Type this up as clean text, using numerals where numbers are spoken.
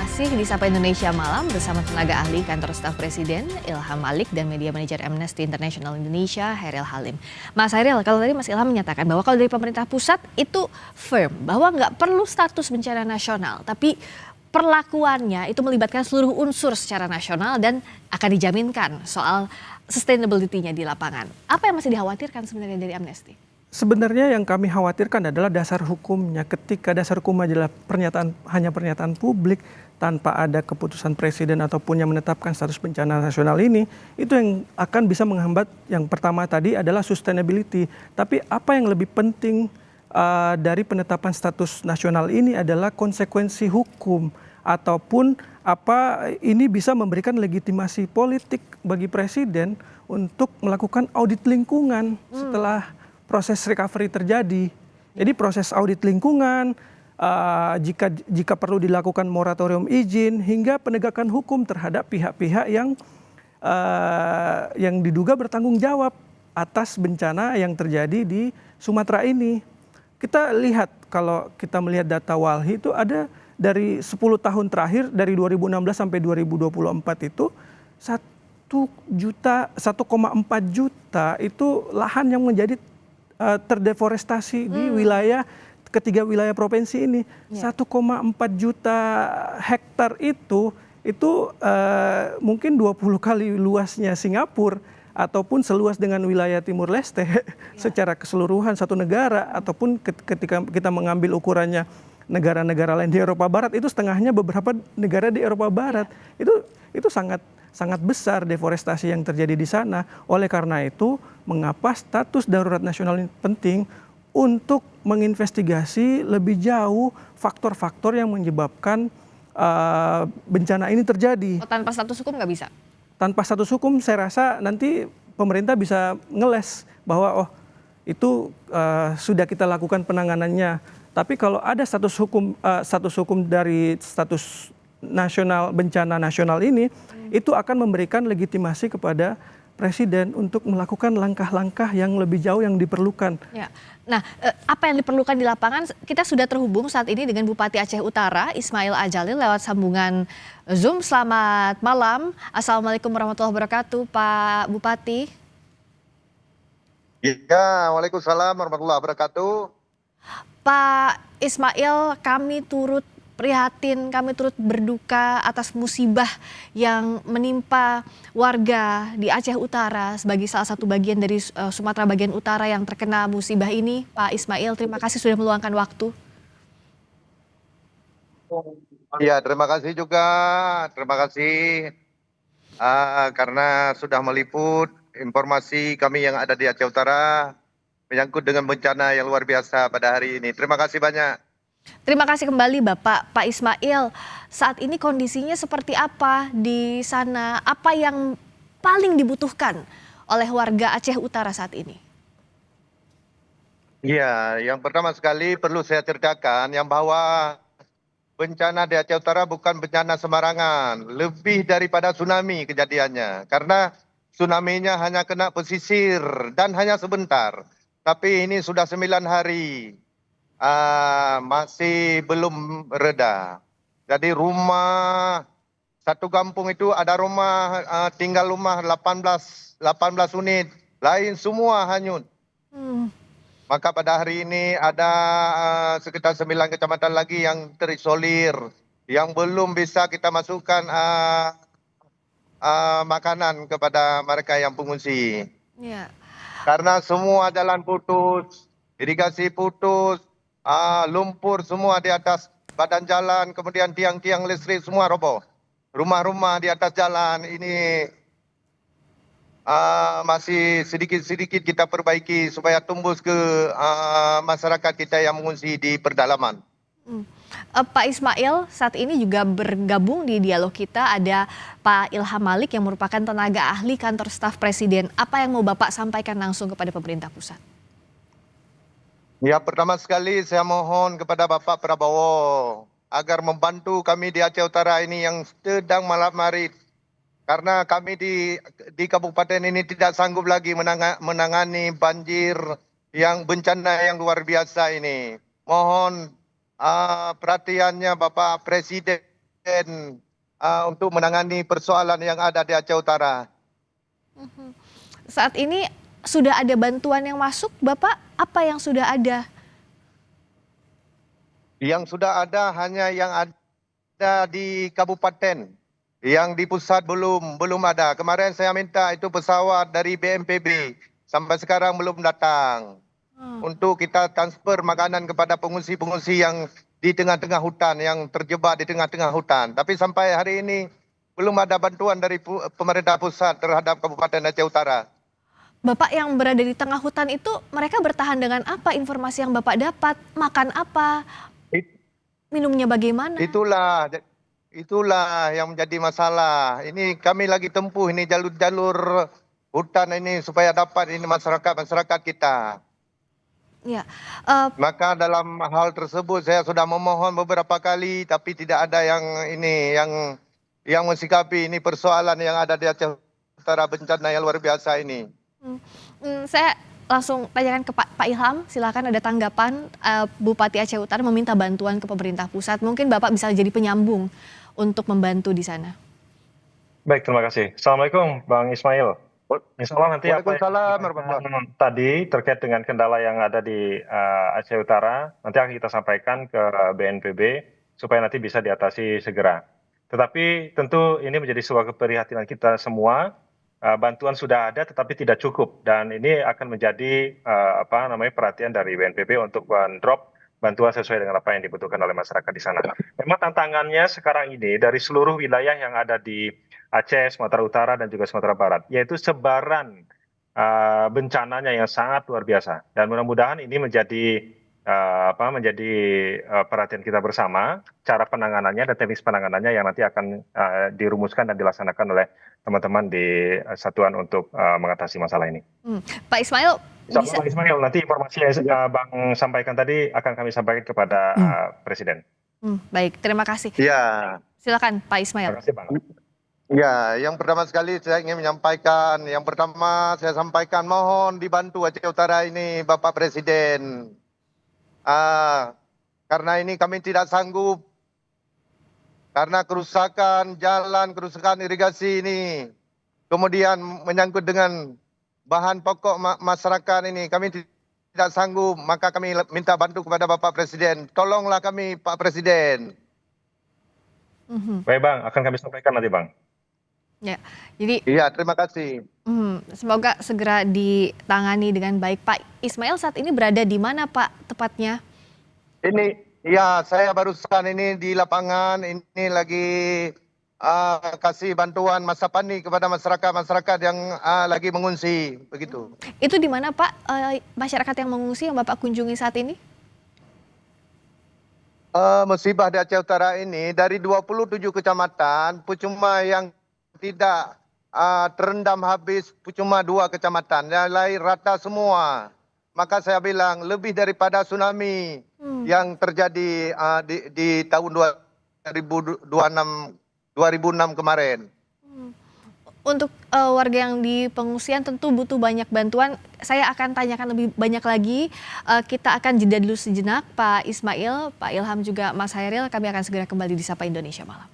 Masih di Sapa Indonesia Malam bersama tenaga ahli kantor staf Presiden Ilham Malik dan media manajer Amnesty International Indonesia Hairil Halim. Mas Hairil, kalau tadi Mas Ilham menyatakan bahwa kalau dari pemerintah pusat itu firm bahwa nggak perlu status bencana nasional, tapi perlakuannya itu melibatkan seluruh unsur secara nasional dan akan dijaminkan soal sustainability-nya di lapangan. Apa yang masih dikhawatirkan sebenarnya dari Amnesty? Sebenarnya yang kami khawatirkan adalah dasar hukumnya. Ketika dasar hukum adalah hanya pernyataan publik tanpa ada keputusan presiden ataupun yang menetapkan status bencana nasional ini, itu yang akan bisa menghambat. Yang pertama tadi adalah sustainability. Tapi apa yang lebih penting dari penetapan status nasional ini adalah konsekuensi hukum ataupun apa ini bisa memberikan legitimasi politik bagi presiden untuk melakukan audit lingkungan setelah proses recovery terjadi. Jadi proses audit lingkungan, jika perlu dilakukan moratorium izin hingga penegakan hukum terhadap pihak-pihak yang diduga bertanggung jawab atas bencana yang terjadi di Sumatera ini. Kita lihat kalau kita melihat data Walhi itu ada dari 10 tahun terakhir dari 2016 sampai 2024 itu 1,4 juta itu lahan yang menjadi terdeforestasi di ketiga wilayah provinsi ini. 1,4 juta hektar itu mungkin 20 kali luasnya Singapura ataupun seluas dengan wilayah Timur Leste secara keseluruhan satu negara, ataupun ketika kita mengambil ukurannya negara-negara lain di Eropa Barat itu setengahnya beberapa negara di Eropa Barat. Itu sangat besar deforestasi yang terjadi di sana. Oleh karena itu, mengapa status darurat nasional ini penting untuk menginvestigasi lebih jauh faktor-faktor yang menyebabkan bencana ini terjadi. Tanpa status hukum nggak bisa? Tanpa status hukum saya rasa nanti pemerintah bisa ngeles bahwa itu sudah kita lakukan penanganannya. Tapi kalau ada status hukum dari status nasional bencana nasional ini, itu akan memberikan legitimasi kepada presiden untuk melakukan langkah-langkah yang lebih jauh yang diperlukan. Ya. Nah, apa yang diperlukan di lapangan? Kita sudah terhubung saat ini dengan Bupati Aceh Utara, Ismail Ajalil, lewat sambungan Zoom. Selamat malam. Assalamualaikum warahmatullahi wabarakatuh, Pak Bupati. Ya, waalaikumsalam warahmatullahi wabarakatuh. Pak Ismail, kami turut prihatin, kami turut berduka atas musibah yang menimpa warga di Aceh Utara sebagai salah satu bagian dari Sumatera bagian utara yang terkena musibah ini. Pak Ismail, terima kasih sudah meluangkan waktu. Ya, terima kasih juga. Terima kasih karena sudah meliput informasi kami yang ada di Aceh Utara menyangkut dengan bencana yang luar biasa pada hari ini. Terima kasih banyak. Terima kasih kembali Pak Ismail. Saat ini kondisinya seperti apa di sana? Apa yang paling dibutuhkan oleh warga Aceh Utara saat ini? Ya, yang pertama sekali perlu saya ceritakan yang bahwa bencana di Aceh Utara bukan bencana sembarangan. Lebih daripada tsunami kejadiannya. Karena tsunami-nya hanya kena pesisir dan hanya sebentar. Tapi ini sudah 9 hari. Masih belum reda. Jadi rumah satu kampung itu ada rumah tinggal rumah 18 unit, lain semua hanyut. Maka pada hari ini ada sekitar 9 kecamatan lagi yang terisolir, yang belum bisa kita masukkan makanan kepada mereka yang pengungsi. Ya. Karena semua jalan putus, irigasi putus, lumpur semua di atas badan jalan, kemudian tiang-tiang listrik semua roboh. Rumah-rumah di atas jalan ini masih sedikit-sedikit kita perbaiki supaya tembus ke masyarakat kita yang mengungsi di pedalaman. Pak Ismail, saat ini juga bergabung di dialog kita ada Pak Ilham Malik yang merupakan tenaga ahli kantor staf Presiden. Apa yang mau Bapak sampaikan langsung kepada pemerintah pusat? Ya, pertama sekali saya mohon kepada Bapak Prabowo agar membantu kami di Aceh Utara ini yang sedang malam-hari. Karena kami di kabupaten ini tidak sanggup lagi menangani banjir yang bencana yang luar biasa ini. Mohon perhatiannya Bapak Presiden untuk menangani persoalan yang ada di Aceh Utara. Saat ini sudah ada bantuan yang masuk, Bapak? Apa yang sudah ada? Yang sudah ada hanya yang ada di kabupaten. Yang di pusat belum ada. Kemarin saya minta itu pesawat dari BNPB. Sampai sekarang belum datang. Untuk kita transfer makanan kepada pengungsi-pengungsi yang di tengah-tengah hutan, yang terjebak di tengah-tengah hutan. Tapi sampai hari ini belum ada bantuan dari pemerintah pusat terhadap Kabupaten Aceh Utara. Bapak yang berada di tengah hutan itu, mereka bertahan dengan apa? Informasi yang Bapak dapat, makan apa, minumnya bagaimana? Itulah yang menjadi masalah. Ini kami lagi tempuh ini jalur-jalur hutan ini supaya dapat ini masyarakat kita. Ya, Maka dalam hal tersebut saya sudah memohon beberapa kali, tapi tidak ada yang mensikapi ini persoalan yang ada di Aceh Utara, bencana yang luar biasa ini. saya langsung tanyakan ke Pak Ilham, silakan ada tanggapan. Bupati Aceh Utara meminta bantuan ke pemerintah pusat. Mungkin Bapak bisa jadi penyambung untuk membantu di sana. Baik, terima kasih. Assalamualaikum, Bang Ismail. Insya Allah nanti apa yang tadi terkait dengan kendala yang ada di Aceh Utara, nanti akan kita sampaikan ke BNPB supaya nanti bisa diatasi segera. Tetapi tentu ini menjadi sebuah keprihatinan kita semua. Bantuan sudah ada tetapi tidak cukup, dan ini akan menjadi perhatian dari BNPB untuk drop bantuan sesuai dengan apa yang dibutuhkan oleh masyarakat di sana. Memang tantangannya sekarang ini dari seluruh wilayah yang ada di Aceh, Sumatera Utara, dan juga Sumatera Barat, yaitu sebaran bencananya yang sangat luar biasa. Dan mudah-mudahan ini menjadi perhatian kita bersama, cara penanganannya dan teknis penanganannya yang nanti akan dirumuskan dan dilaksanakan oleh teman-teman di satuan untuk mengatasi masalah ini. Pak Ismail, Pak Ismail, nanti informasi yang Bang sampaikan tadi akan kami sampaikan kepada Presiden. Baik, terima kasih. Ya. Silakan Pak Ismail. Terima kasih, Bang. Ya, yang pertama sekali saya ingin menyampaikan, saya sampaikan mohon dibantu Aceh Utara ini Bapak Presiden. Karena ini kami tidak sanggup, karena kerusakan jalan, kerusakan irigasi ini, kemudian menyangkut dengan bahan pokok masyarakat ini, kami tidak sanggup, maka kami minta bantu kepada Bapak Presiden. Tolonglah kami, Pak Presiden. Baik, Bang, akan kami sampaikan nanti, Bang. Ya, jadi iya, terima kasih. Semoga segera ditangani dengan baik. Pak Ismail saat ini berada di mana, Pak, tepatnya? Ini, ya, saya barusan ini di lapangan, ini lagi kasih bantuan masa panik kepada masyarakat yang lagi mengungsi, begitu. Itu di mana, Pak, masyarakat yang mengungsi yang Bapak kunjungi saat ini? Musibah di Aceh Utara ini dari 27 kecamatan, cuma yang tidak terendam habis cuma 2 kecamatan, yang lain rata semua. Maka saya bilang lebih daripada tsunami yang terjadi di tahun 2006 kemarin. Untuk warga yang di pengungsian tentu butuh banyak bantuan. Saya akan tanyakan lebih banyak lagi. Kita akan jeda dulu sejenak, Pak Ismail, Pak Ilham juga Mas Hairil. Kami akan segera kembali di Sapa Indonesia Malam.